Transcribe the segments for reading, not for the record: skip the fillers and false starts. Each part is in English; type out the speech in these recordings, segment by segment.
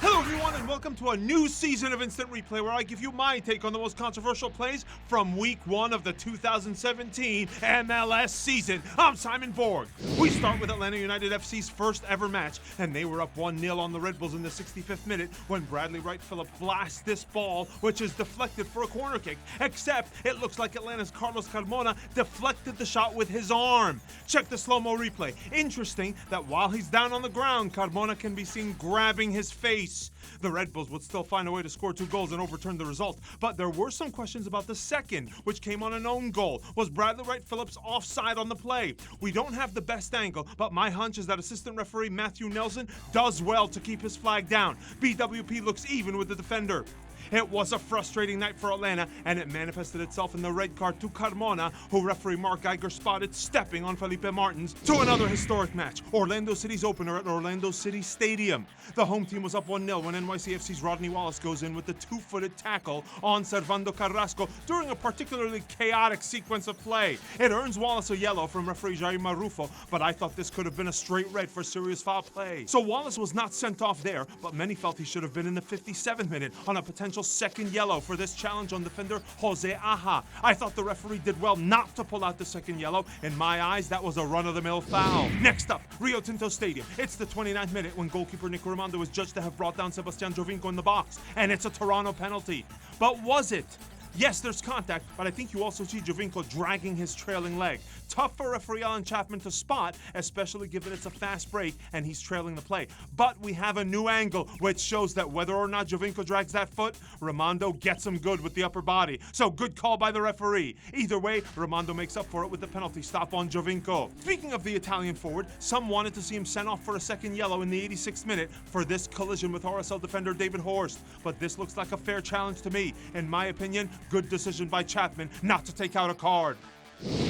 Hello everyone and welcome to a new season of Instant Replay where I give you my take on the most controversial plays from week 1 of the 2017 MLS season. I'm Simon Borg. We start with Atlanta United FC's first ever match, and they were up 1-0 on the Red Bulls in the 65th minute when Bradley Wright Phillips blasts this ball, which is deflected for a corner kick, except it looks like Atlanta's Carlos Carmona deflected the shot with his arm. Check the slow-mo replay. Interesting that while he's down on the ground, Carmona can be seen grabbing his face. The Red Bulls would still find a way to score 2 goals and overturn the result, but there were some questions about the second, which came on an own goal. Was Bradley Wright Phillips offside on the play? We don't have the best angle, but my hunch is that assistant referee Matthew Nelson does well to keep his flag down. BWP looks even with the defender. It was a frustrating night for Atlanta, and it manifested itself in the red card to Carmona, who referee Mark Geiger spotted stepping on Felipe Martins. To another historic match, Orlando City's opener at Orlando City Stadium. The home team was up 1-0 when NYCFC's Rodney Wallace goes in with the 2-footed tackle on Servando Carrasco during a particularly chaotic sequence of play. It earns Wallace a yellow from referee Jair Marufo, but I thought this could have been a straight red for serious foul play. So Wallace was not sent off there, but many felt he should have been in the 57th minute on a potential second yellow for this challenge on defender Jose Aja. I thought the referee did well not to pull out the second yellow. In my eyes, that was a run-of-the-mill foul. Next up, Rio Tinto Stadium. It's the 29th minute when goalkeeper Nick Raimondo is judged to have brought down Sebastian Jovinko in the box, and it's a Toronto penalty. But was it? Yes, there's contact, but I think you also see Jovinko dragging his trailing leg. Tough for referee Alan Chapman to spot, especially given it's a fast break and he's trailing the play. But we have a new angle, which shows that whether or not Jovinko drags that foot, Raimondo gets him good with the upper body. So good call by the referee. Either way, Raimondo makes up for it with the penalty stop on Jovinko. Speaking of the Italian forward, some wanted to see him sent off for a second yellow in the 86th minute for this collision with RSL defender David Horst. But this looks like a fair challenge to me. In my opinion, good decision by Chapman not to take out a card.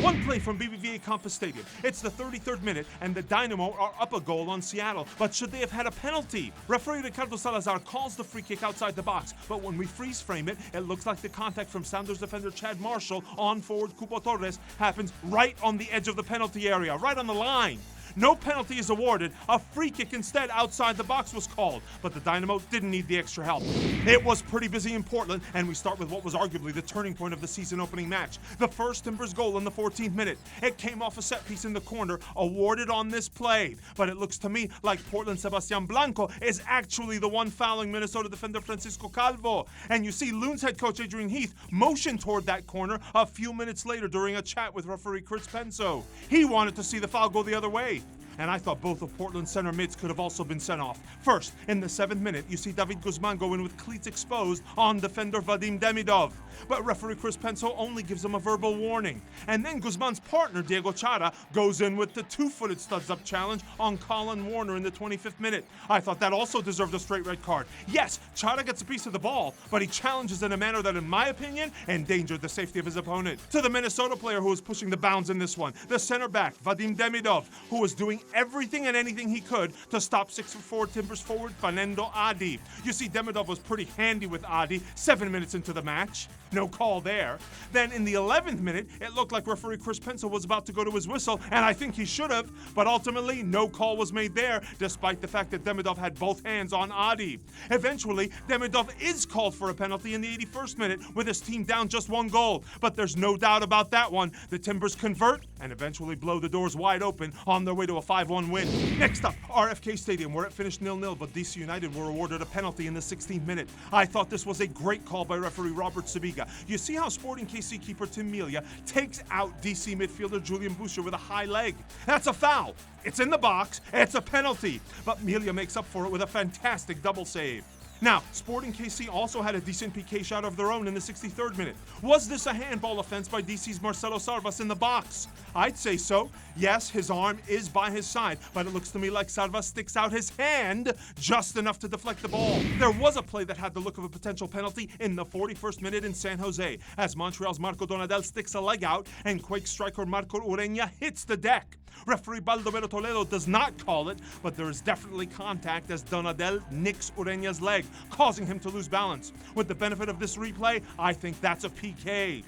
One play from BBVA Compass Stadium. It's the 33rd minute, and the Dynamo are up a goal on Seattle. But should they have had a penalty? Referee Ricardo Salazar calls the free kick outside the box, but when we freeze frame it, it looks like the contact from Sounders defender Chad Marshall on forward Cubo Torres happens right on the edge of the penalty area, right on the line. No penalty is awarded. A free kick instead outside the box was called, but the Dynamo didn't need the extra help. It was pretty busy in Portland, and we start with what was arguably the turning point of the season opening match. The first Timbers goal in the 14th minute. It came off a set piece in the corner, awarded on this play. But it looks to me like Portland's Sebastian Blanco is actually the one fouling Minnesota defender Francisco Calvo. And you see Loons head coach Adrian Heath motion toward that corner a few minutes later during a chat with referee Chris Penso. He wanted to see the foul go the other way. And I thought both of Portland's center mids could have also been sent off. First, in the 7th minute, you see David Guzman go in with cleats exposed on defender Vadim Demidov. But referee Chris Penso only gives him a verbal warning. And then Guzman's partner, Diego Chara, goes in with the 2-footed studs-up challenge on Colin Warner in the 25th minute. I thought that also deserved a straight red card. Yes, Chara gets a piece of the ball, but he challenges in a manner that, in my opinion, endangered the safety of his opponent. To the Minnesota player who was pushing the bounds in this one, the center back, Vadim Demidov, who was doing everything and anything he could to stop 6'4" Timbers forward Fernando Adi. You see, Demidov was pretty handy with Adi 7 minutes into the match. No call there. Then in the 11th minute, it looked like referee Chris Penso was about to go to his whistle, and I think he should have, but ultimately no call was made there, despite the fact that Demidov had both hands on Adi. Eventually, Demidov is called for a penalty in the 81st minute with his team down just 1 goal, but there's no doubt about that one. The Timbers convert and eventually blow the doors wide open on their way to a 5-1 win. Next up, RFK Stadium, where it finished 0-0, but DC United were awarded a penalty in the 16th minute. I thought this was a great call by referee Robert Sabiga. You see how Sporting KC keeper Tim Melia takes out DC midfielder Julian Boucher with a high leg. That's a foul. It's in the box. It's a penalty. But Melia makes up for it with a fantastic double save. Now, Sporting KC also had a decent PK shot of their own in the 63rd minute. Was this a handball offense by DC's Marcelo Sarvas in the box? I'd say so. Yes, his arm is by his side, but it looks to me like Sarvas sticks out his hand just enough to deflect the ball. There was a play that had the look of a potential penalty in the 41st minute in San Jose, as Montreal's Marco Donadel sticks a leg out and Quake striker Marco Ureña hits the deck. Referee Baldomero Toledo does not call it, but there is definitely contact as Donadel nicks Ureña's leg, causing him to lose balance. With the benefit of this replay, I think that's a PK.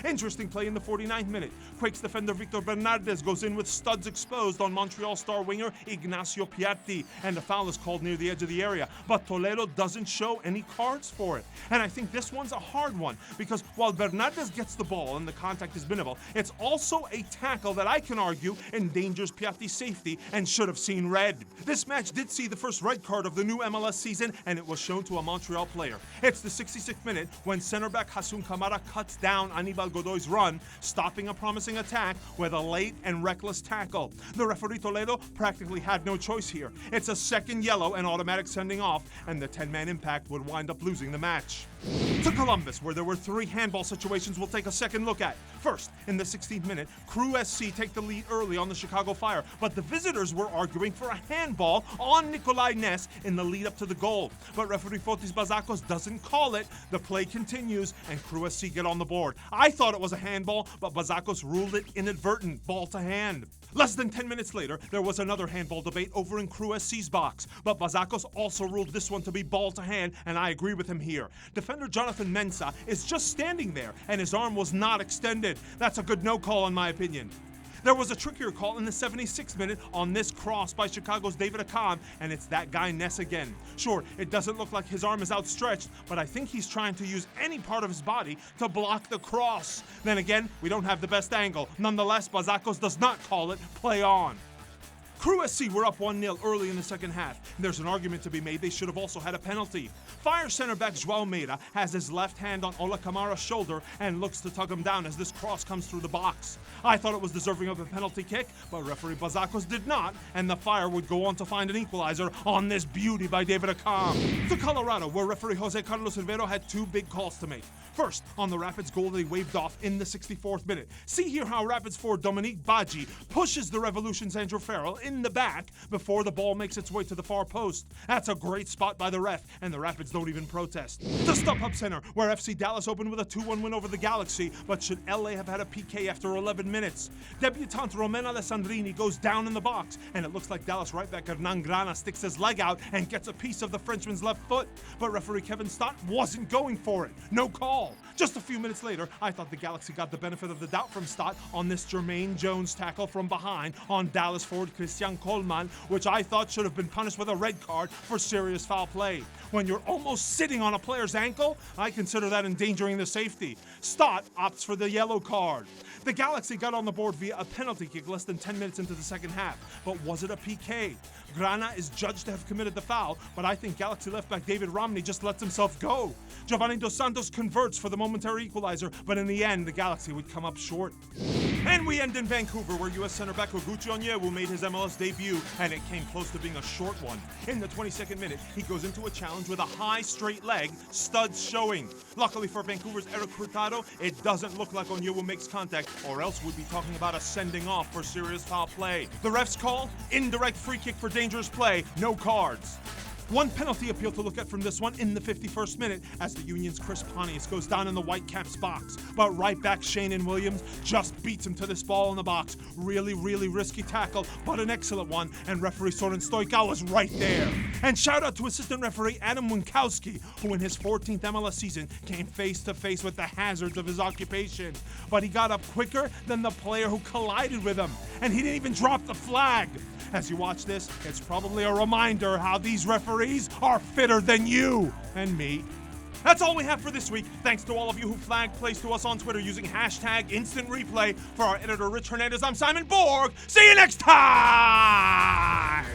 Interesting play in the 49th minute. Quakes defender Victor Bernardes goes in with studs exposed on Montreal star winger Ignacio Piatti, and the foul is called near the edge of the area, but Toledo doesn't show any cards for it. And I think this one's a hard one, because while Bernardes gets the ball and the contact is minimal, it's also a tackle that I can argue endangers Piatti's safety and should have seen red. This match did see the first red card of the new MLS season, and it was shown to a Montreal player. It's the 66th minute when center back Hasun Kamara cuts down Anibal Godoy's run, stopping a promising attack with a late and reckless tackle. The referee Toledo practically had no choice here. It's a second yellow and automatic sending off, and the 10-man Impact would wind up losing the match. To Columbus, where there were 3 handball situations we'll take a second look at. First, in the 16th minute, Crew SC take the lead early on the Chicago Fire, but the visitors were arguing for a handball on Nikolai Ness in the lead up to the goal. But referee Fotis Bazakos doesn't call it. The play continues, and Crew SC get on the board. I thought it was a handball, but Bazakos ruled it inadvertent, ball to hand. Less than 10 minutes later, there was another handball debate over in Crew SC's box, but Bazakos also ruled this one to be ball to hand, and I agree with him here. Defender Jonathan Mensah is just standing there, and his arm was not extended. That's a good no call in my opinion. There was a trickier call in the 76th minute on this cross by Chicago's David Akam, and it's that guy Ness again. Sure, it doesn't look like his arm is outstretched, but I think he's trying to use any part of his body to block the cross. Then again, we don't have the best angle. Nonetheless, Bazakos does not call it play on. Crew SC were up 1-0 early in the second half. There's an argument to be made they should have also had a penalty. Fire center back Joao Meira has his left hand on Ola Kamara's shoulder and looks to tug him down as this cross comes through the box. I thought it was deserving of a penalty kick, but referee Bazakos did not, and the Fire would go on to find an equalizer on this beauty by David Akam. To Colorado, where referee Jose Carlos Rivero had 2 big calls to make. First, on the Rapids goal they waved off in the 64th minute. See here how Rapids forward Dominique Badji pushes the Revolution's Andrew Farrell in the back before the ball makes its way to the far post. That's a great spot by the ref, and the Rapids don't even protest. The StubHub Center, where FC Dallas opened with a 2-1 win over the Galaxy, but should LA have had a PK after 11 minutes? Debutant Romain Alessandrini goes down in the box, and it looks like Dallas right back Hernan Grana sticks his leg out and gets a piece of the Frenchman's left foot, but referee Kevin Stott wasn't going for it. No call. Just a few minutes later, I thought the Galaxy got the benefit of the doubt from Stott on this Jermaine Jones tackle from behind on Dallas forward Christian Coleman, which I thought should have been punished with a red card for serious foul play. When you're almost sitting on a player's ankle, I consider that endangering the safety. Stott opts for the yellow card. The Galaxy got on the board via a penalty kick less than 10 minutes into the second half, but was it a PK? Grana is judged to have committed the foul, but I think Galaxy left back David Romney just lets himself go. Giovanni Dos Santos converts for the momentary equalizer, but in the end, the Galaxy would come up short. And we end in Vancouver, where U.S. center back Oguchi Onyewu made his MLS debut, and it came close to being a short one. In the 22nd minute, he goes into a challenge with a high straight leg, studs showing. Luckily for Vancouver's Eric Hurtado, it doesn't look like Onyewu makes contact, or else we'd be talking about a sending off for serious foul play. The refs call, indirect free kick for dangerous play, no cards. One penalty appeal to look at from this one in the 51st minute as the Union's Chris Pontius goes down in the Whitecaps box. But right back Shane Williams just beats him to this ball in the box. Really risky tackle, but an excellent one, and referee Soren Stoica was right there. And shout out to assistant referee Adam Winkowski, who in his 14th MLS season came face to face with the hazards of his occupation. But he got up quicker than the player who collided with him, and he didn't even drop the flag. As you watch this, it's probably a reminder how these referees are fitter than you and me. That's all we have for this week. Thanks to all of you who flagged plays to us on Twitter using hashtag #InstantReplay. For our editor, Rich Hernandez, I'm Simon Borg. See you next time!